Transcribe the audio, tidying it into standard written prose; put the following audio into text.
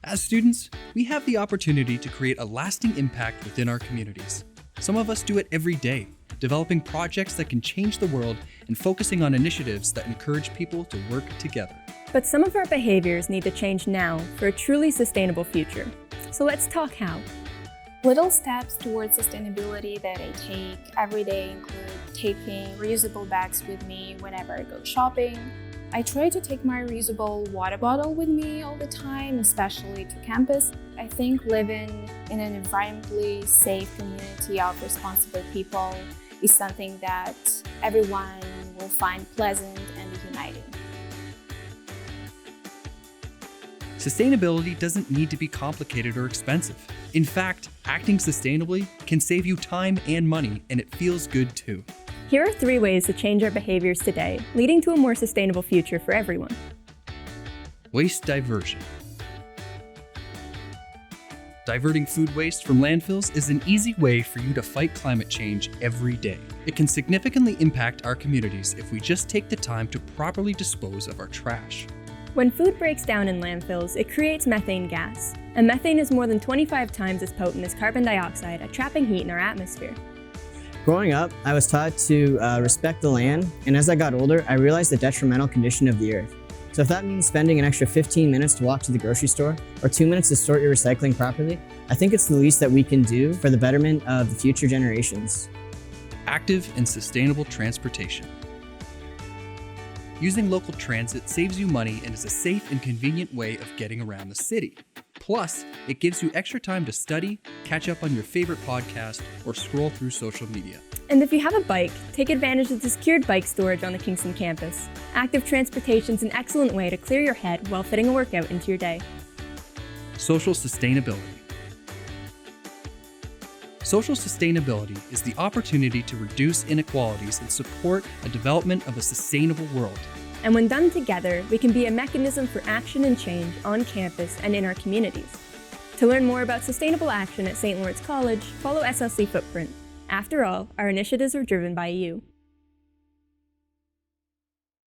As students, we have the opportunity to create a lasting impact within our communities. Some of us do it every day, developing projects that can change the world and focusing on initiatives that encourage people to work together. But some of our behaviors need to change now for a truly sustainable future. So let's talk how. Little steps towards sustainability that I take every day include taking reusable bags with me whenever I go shopping. I try to take my reusable water bottle with me all the time, especially to campus. I think living in an environmentally safe community of responsible people is something that everyone will find pleasant and uniting. Sustainability doesn't need to be complicated or expensive. In fact, acting sustainably can save you time and money, and it feels good too. Here are 3 ways to change our behaviors today, leading to a more sustainable future for everyone. Waste diversion. Diverting food waste from landfills is an easy way for you to fight climate change every day. It can significantly impact our communities if we just take the time to properly dispose of our trash. When food breaks down in landfills, it creates methane gas. And methane is more than 25 times as potent as carbon dioxide at trapping heat in our atmosphere. Growing up, I was taught to respect the land, and as I got older, I realized the detrimental condition of the earth. So if that means spending an extra 15 minutes to walk to the grocery store, or 2 minutes to sort your recycling properly, I think it's the least that we can do for the betterment of the future generations. Active and sustainable transportation. Using local transit saves you money and is a safe and convenient way of getting around the city. Plus, it gives you extra time to study, catch up on your favorite podcast, or scroll through social media. And if you have a bike, take advantage of the secured bike storage on the Kingston campus. Active transportation is an excellent way to clear your head while fitting a workout into your day. Social sustainability. Social sustainability is the opportunity to reduce inequalities and support a development of a sustainable world. And when done together, we can be a mechanism for action and change on campus and in our communities. To learn more about sustainable action at St. Lawrence College, follow SLC Footprint. After all, our initiatives are driven by you.